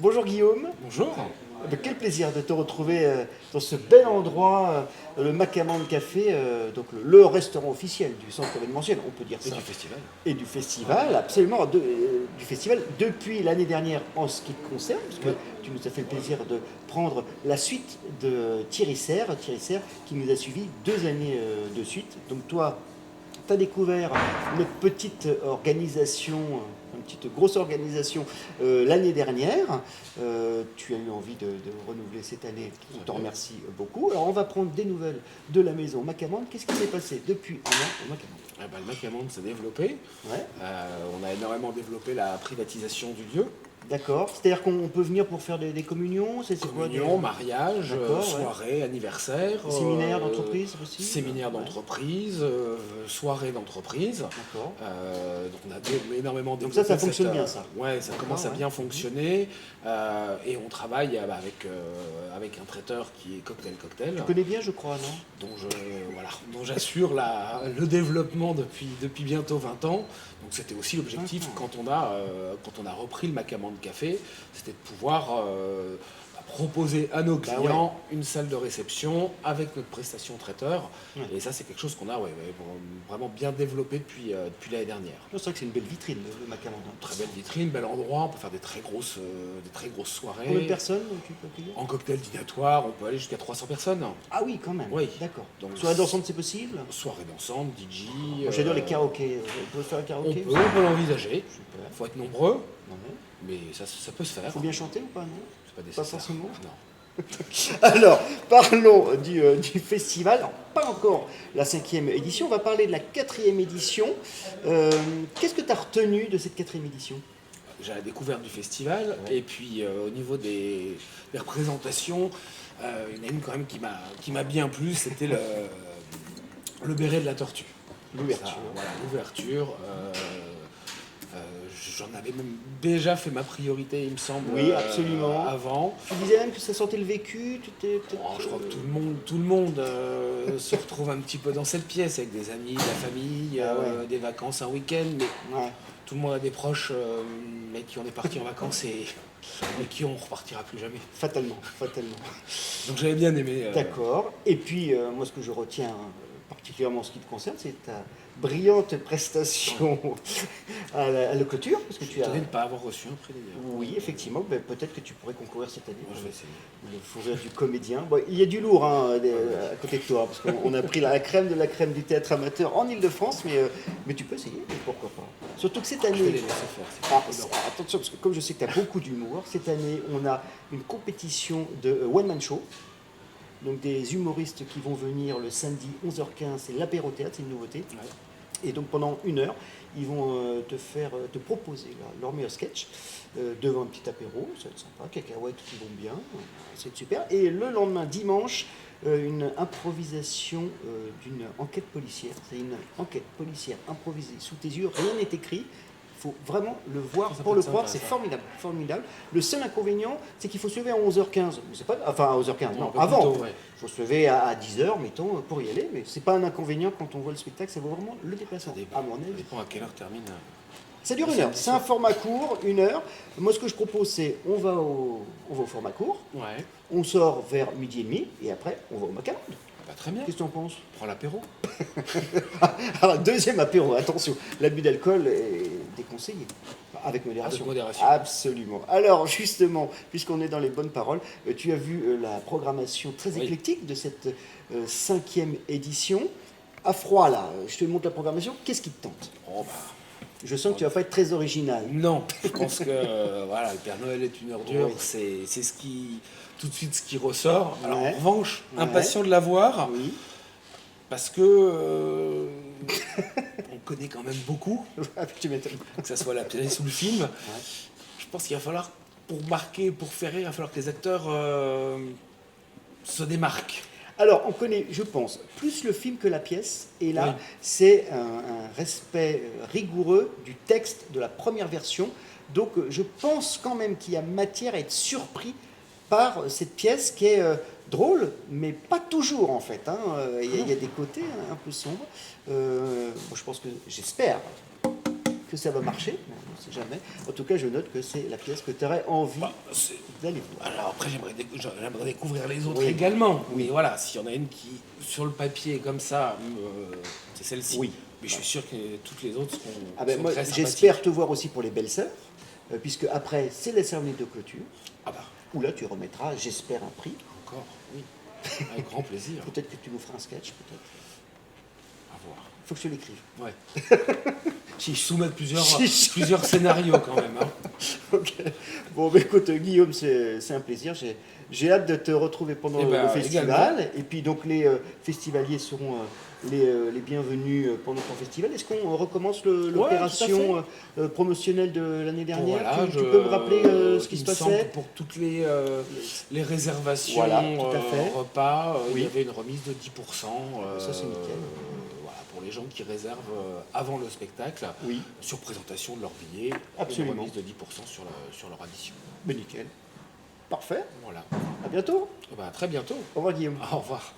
Bonjour Guillaume. Bonjour. Quel plaisir de te retrouver dans ce bel endroit, le Macamande Café, donc le restaurant officiel du centre événementiel, on peut dire Et ça. du festival. Et du festival, absolument, du festival depuis l'année dernière en ce qui te concerne, parce que tu nous as fait le plaisir de prendre la suite de Thierry Serre qui nous a suivis 2 années de suite. Donc toi, tu as découvert notre petite organisation, une petite grosse organisation l'année dernière. Tu as eu envie de renouveler cette année. On t'en remercie beaucoup. Alors on va prendre des nouvelles de la maison Macamande. Qu'est-ce qui s'est passé depuis un an au Macamande? Le Macamande s'est développé. Ouais. On a énormément développé la privatisation du lieu. D'accord. C'est-à-dire qu'on peut venir pour faire des communions, c'est quoi Communion, mariage, soirée, anniversaire. Séminaire d'entreprise aussi. Séminaire d'entreprise, soirée d'entreprise. D'accord. Donc on a énormément Donc développé. ça fonctionne bien, ça. Ouais, ça commence à bien fonctionner. Et on travaille avec un traiteur qui est Cocktail. Tu connais bien, je crois, non? Dont j'assure le développement depuis bientôt 20 ans. Donc c'était aussi l'objectif quand on a repris le Macamande Café, c'était de pouvoir proposer à nos clients une salle de réception avec notre prestation traiteur. Et ça, c'est quelque chose qu'on a vraiment bien développé depuis l'année dernière. C'est vrai que c'est une belle vitrine, le Macamande. Très belle vitrine, bel endroit, on peut faire des très grosses soirées. Combien de personnes tu peux accueillir? En cocktail dînatoire, on peut aller jusqu'à 300 personnes. Ah oui, quand même. Oui. D'accord. Donc, soirée dansante, c'est possible? Soirée dansante, DJ. Moi, j'adore les karaokés. On peut faire un karaoké? On peut l'envisager. Super. Il faut être nombreux, Ouais. mais ça peut se faire. Il faut bien chanter ou pas, non? C'est pas nécessaire. forcément. Non. Alors, parlons du festival. Alors, pas encore la 5e édition, on va parler de la 4e édition. Qu'est-ce que tu as retenu de cette 4e édition? J'ai la découverte du festival, et puis au niveau des représentations, il y en a une quand même qui m'a bien plu, c'était le béret de la tortue. L'ouverture. Voilà, l'ouverture. J'en avais même déjà fait ma priorité, il me semble, Oui, absolument. avant. Tu disais même que ça sentait le vécu. Je crois que tout le monde se retrouve un petit peu dans cette pièce, avec des amis, de la famille, des vacances, un week-end. Mais tout le monde a des proches, mais qui ont des parties en vacances et qui on repartira plus jamais. Fatalement. Donc j'avais bien aimé. D'accord. Et puis, moi, ce que je retiens particulièrement en ce qui te concerne, c'est ta brillante prestation à la clôture. Parce que Je suis étonné de ne pas avoir reçu un prix d'ailleurs. Oui, effectivement. Peut-être que tu pourrais concourir cette année. Moi, je vais essayer. Le fou rire du comédien. Bon, il y a du lourd à côté de toi, parce qu'on a pris la crème de la crème du théâtre amateur en Ile-de-France, mais tu peux essayer, pourquoi pas. Surtout que cette Je vais les année... laisser faire. attention, parce que comme je sais que tu as beaucoup d'humour, cette année, on a une compétition de one-man show. Donc des humoristes qui vont venir le samedi 11h15, c'est l'apéro-théâtre, c'est une nouveauté. Ouais. Et donc pendant 1 heure, ils vont te proposer leur meilleur sketch devant un petit apéro, ça va être sympa, cacahuètes qui vont bien, c'est super. Et le lendemain, dimanche, une improvisation d'une enquête policière. C'est une enquête policière improvisée sous tes yeux, rien n'est écrit. Il faut vraiment le voir pour le croire, c'est formidable. Le seul inconvénient, c'est qu'il faut se lever à 11h15. Enfin, à 11h15, non, avant. Il faut se lever à 10h, mettons, pour y aller. Mais c'est pas un inconvénient quand on voit le spectacle, ça vaut vraiment le déplacement. À mon avis. Ça dépend à quelle heure termine. Ça dure 1 heure. C'est un format court, 1 heure. Moi, ce que je propose, c'est on va au format court. Ouais. On sort vers 12h30 et après, on va au Macamande. Très bien. Qu'est-ce que tu en penses? Prends l'apéro. Alors, 2e apéro, attention, l'abus d'alcool est déconseillé. Avec modération. Avec modération. Absolument. Alors, justement, puisqu'on est dans les bonnes paroles, tu as vu la programmation très éclectique de cette 5e édition. À froid, là, je te montre la programmation. Qu'est-ce qui te tente? Je sens que tu vas pas être très original. Non, je pense que le Père Noël est une ordure, c'est tout de suite ce qui ressort. Alors en revanche, impatient de la voir, parce que on connaît quand même beaucoup, Tu m'étonnes. que ça soit la télé sous le film. Je pense qu'il va falloir, pour marquer, pour faire rire, il va falloir que les acteurs se démarquent. Alors, on connaît, je pense, plus le film que la pièce. Et là, c'est un respect rigoureux du texte de la première version. Donc, je pense quand même qu'il y a matière à être surpris par cette pièce qui est drôle, mais pas toujours, en fait. Il y a des côtés un peu sombres. Je pense que, j'espère que ça va marcher. ne sait jamais. En tout cas, je note que c'est la pièce que tu aurais envie d'aller voir. Alors après, j'aimerais découvrir les autres Oui. également. Oui. Mais voilà, s'il y en a une qui, sur le papier, comme ça, c'est celle-ci. Oui. Mais je suis sûr que toutes les autres seront, Ah ben, sont moi, très sympathiques. j'espère te voir aussi pour les belles-sœurs, puisque après, c'est la cérémonie de clôture, Ah bah, où là, tu remettras, j'espère, un prix. encore. Oui. Avec grand plaisir. Peut-être que tu nous feras un sketch, peut-être. À voir. Il faut que je te l'écrive. Ouais. Je soumettre plusieurs scénarios quand même. Hein. Ok. Bon, bah, écoute, Guillaume, c'est un plaisir. J'ai hâte de te retrouver pendant Eh ben, le festival. Et puis, donc, les festivaliers seront les bienvenus pendant ton festival. Est-ce qu'on recommence l'opération promotionnelle de l'année dernière? Voilà, tu peux me rappeler ce qui se il me semble passait? que pour toutes les réservations, Voilà, tout à fait. repas, il Oui. y avait une remise de 10%. Ça, c'est nickel. Voilà, pour les gens qui réservent avant le spectacle, Oui. sur présentation de leur billet, Absolument. une remise de 10% sur leur addition. Ben, nickel. Parfait. Voilà. À bientôt. Eh ben, à très bientôt. Au revoir, Guillaume. Au revoir.